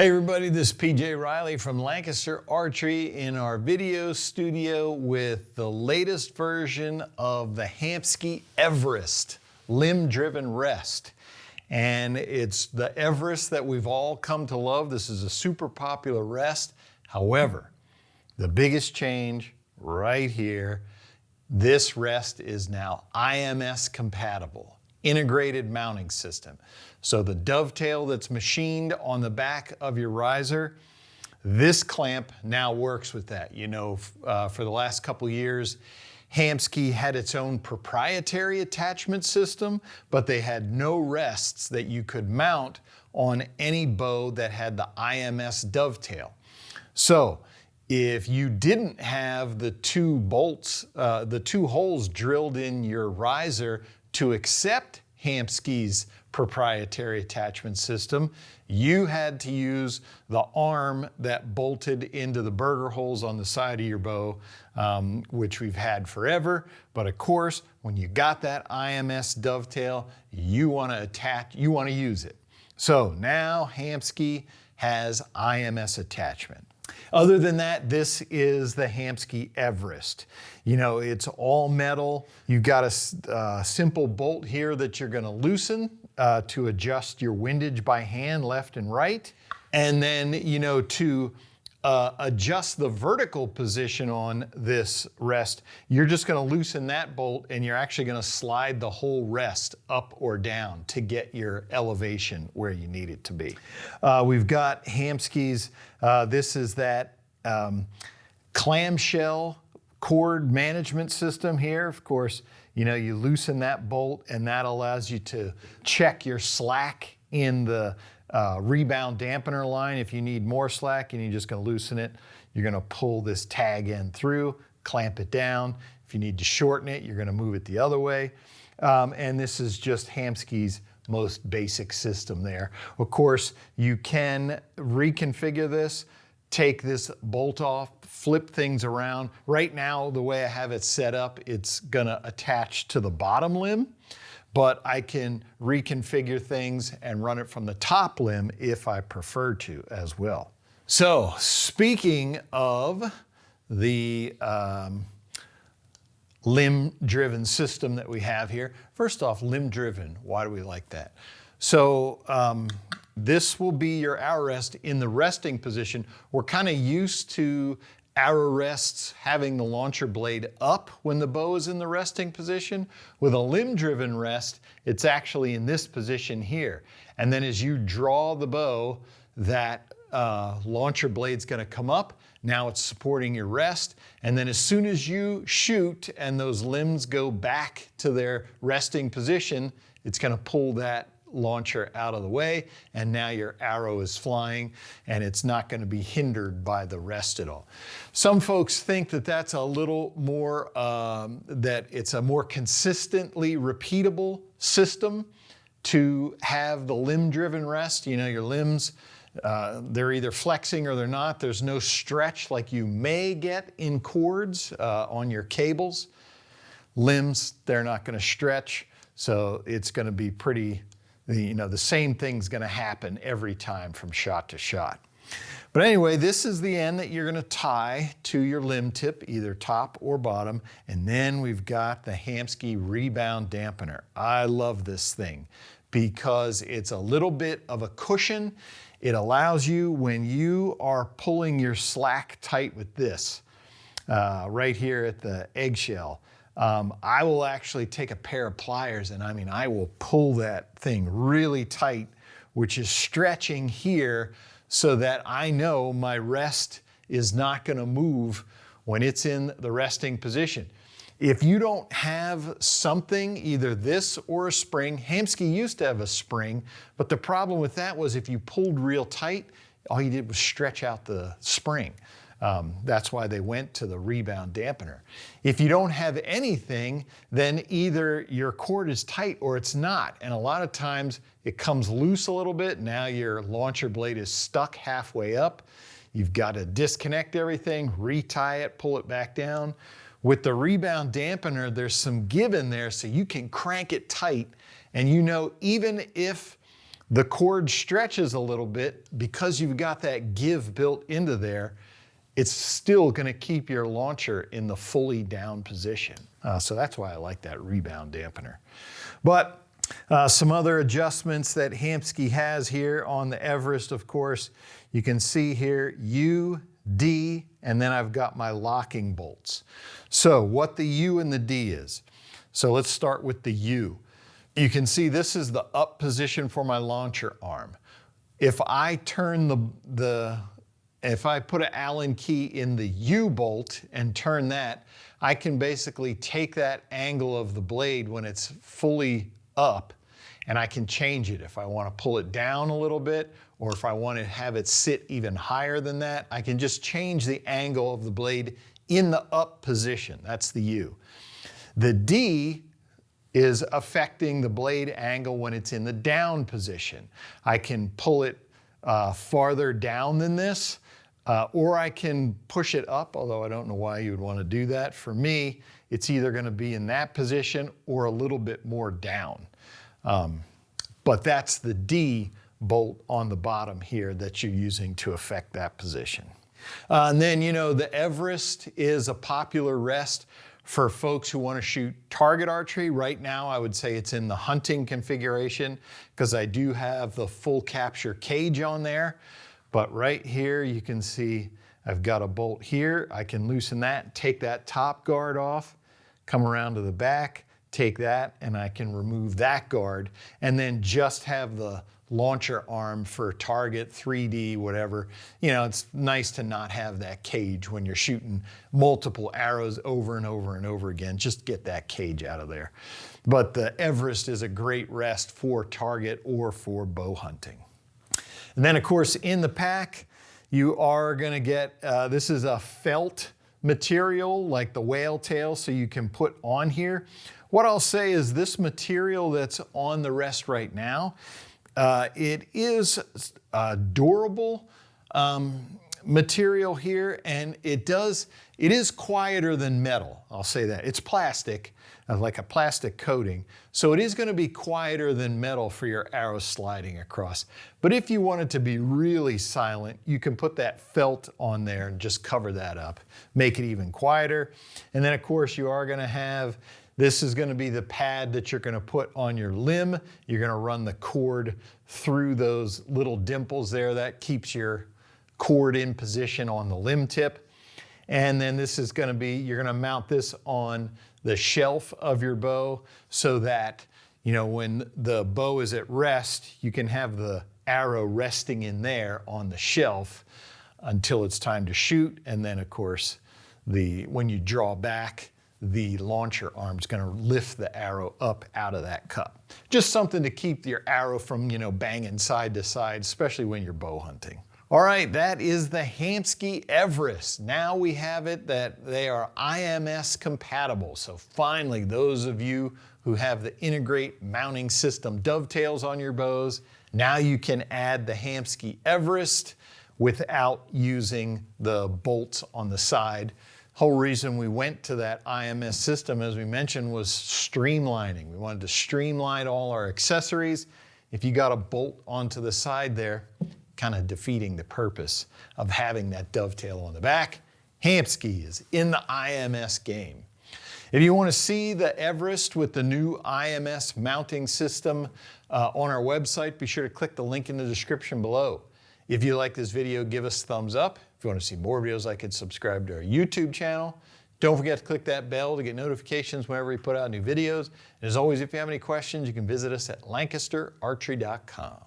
Hey everybody, this is PJ Riley from Lancaster Archery in our video studio with the latest version of the Hamskea Everest limb-driven rest. And it's the Everest that we've all come to love. This is a super popular rest. However, the biggest change right here, this rest is now IMS compatible. Integrated mounting system. So the dovetail that's machined on the back of your riser, this clamp now works with that. You know, for the last couple years, Hamskea had its own proprietary attachment system, but they had no rests that you could mount on any bow that had the IMS dovetail. So if you didn't have the two bolts, the two holes drilled in your riser to accept Hamskea's proprietary attachment system, you had to use the arm that bolted into the burger holes on the side of your bow, which we've had forever. But of course, when you got that IMS dovetail, you want to use it. So now Hamskea has IMS attachment. Other than that, this is the Hamskea Everest. You know, it's all metal. You've got a simple bolt here that you're going to loosen to adjust your windage by hand, left and right. And then, you know, to adjust the vertical position on this rest, you're just going to loosen that bolt and you're actually going to slide the whole rest up or down to get your elevation where you need it to be. We've got Hamskea's, this is that clamshell cord management system here. Of course, you know, you loosen that bolt and that allows you to check your slack in the rebound dampener line. If you need more slack and you're just going to loosen it, you're going to pull this tag end through, clamp it down. If you need to shorten it, you're going to move it the other way. And this is just Hamskea's most basic system there. Of course, you can reconfigure this, take this bolt off, flip things around. Right now, the way I have it set up, it's going to attach to the bottom limb. But I can reconfigure things and run it from the top limb if I prefer to as well. So speaking of the limb-driven system that we have here, first off, limb-driven, why do we like that? So this will be your arrow rest in the resting position. We're kind of used to arrow rests having the launcher blade up when the bow is in the resting position. With a limb-driven rest, it's actually in this position here. And then as you draw the bow, that launcher blade's going to come up. Now it's supporting your rest. And then as soon as you shoot and those limbs go back to their resting position, it's going to pull that launcher out of the way, and now your arrow is flying and it's not going to be hindered by the rest at all. Some folks think that that's a little more, that it's a more consistently repeatable system to have the limb-driven rest. You know, your limbs, they're either flexing or they're not. There's no stretch like you may get in cords on your cables. Limbs, they're not going to stretch, so it's going to be pretty, you know, the same thing's going to happen every time from shot to shot. But anyway, this is the end that you're going to tie to your limb tip, either top or bottom. And then we've got the Hamskea Rebound Dampener. I love this thing because it's a little bit of a cushion. It allows you, when you are pulling your slack tight with this, right here at the eggshell, I will actually take a pair of pliers and I will pull that thing really tight, which is stretching here so that I know my rest is not going to move when it's in the resting position. If you don't have something, either this or a spring, Hamskea used to have a spring, but the problem with that was if you pulled real tight, all you did was stretch out the spring. That's why they went to the rebound dampener. If you don't have anything, then either your cord is tight or it's not. And a lot of times it comes loose a little bit. Now your launcher blade is stuck halfway up. You've got to disconnect everything, retie it, pull it back down. With the rebound dampener, there's some give in there so you can crank it tight. And you know, even if the cord stretches a little bit because you've got that give built into there. It's still going to keep your launcher in the fully down position. So that's why I like that rebound dampener. But some other adjustments that Hamskea has here on the Everest, of course, you can see here U, D, and then I've got my locking bolts. So what the U and the D is. So let's start with the U. You can see this is the up position for my launcher arm. If I turn if I put an Allen key in the U bolt and turn that, I can basically take that angle of the blade when it's fully up, and I can change it. If I want to pull it down a little bit, or if I want to have it sit even higher than that, I can just change the angle of the blade in the up position. That's the U. The D is affecting the blade angle when it's in the down position. I can pull it farther down than this, or I can push it up, although I don't know why you would want to do that. For me, it's either going to be in that position or a little bit more down. But that's the D bolt on the bottom here that you're using to affect that position. And then, you know, the Everest is a popular rest for folks who want to shoot target archery. Right now, I would say it's in the hunting configuration because I do have the full capture cage on there. But right here, you can see I've got a bolt here. I can loosen that, take that top guard off, come around to the back, take that, and I can remove that guard, and then just have the launcher arm for target, 3D, whatever. You know, it's nice to not have that cage when you're shooting multiple arrows over and over and over again. Just get that cage out of there. But the Everest is a great rest for target or for bow hunting. And then, of course, in the pack, you are going to get, this is a felt material like the whale tail, so you can put on here. What I'll say is this material that's on the rest right now, it is a durable material here, and it is quieter than metal. I'll say that. It's plastic, like a plastic coating, so it is going to be quieter than metal for your arrow sliding across. But if you want it to be really silent, you can put that felt on there and just cover that up, make it even quieter. And then, of course, you are going to have, this is going to be the pad that you're going to put on your limb. You're going to run the cord through those little dimples there. That keeps your cord in position on the limb tip. And then this is going to be, you're going to mount this on the shelf of your bow so that, you know, when the bow is at rest, you can have the arrow resting in there on the shelf until it's time to shoot. And then, of course, when you draw back, the launcher arm is going to lift the arrow up out of that cup. Just something to keep your arrow from, you know, banging side to side, especially when you're bow hunting. All right, that is the Hamskea Everest. Now we have it that they are IMS compatible. So finally, those of you who have the integrate mounting system dovetails on your bows, now you can add the Hamskea Everest without using the bolts on the side. Whole reason we went to that IMS system, as we mentioned, was streamlining. We wanted to streamline all our accessories. If you got a bolt onto the side there, kind of defeating the purpose of having that dovetail on the back. Hamskea is in the IMS game. If you want to see the Everest with the new IMS mounting system on our website, be sure to click the link in the description below. If you like this video, give us a thumbs up. If you want to see more videos like it, subscribe to our YouTube channel. Don't forget to click that bell to get notifications whenever we put out new videos. And as always, if you have any questions, you can visit us at lancasterarchery.com.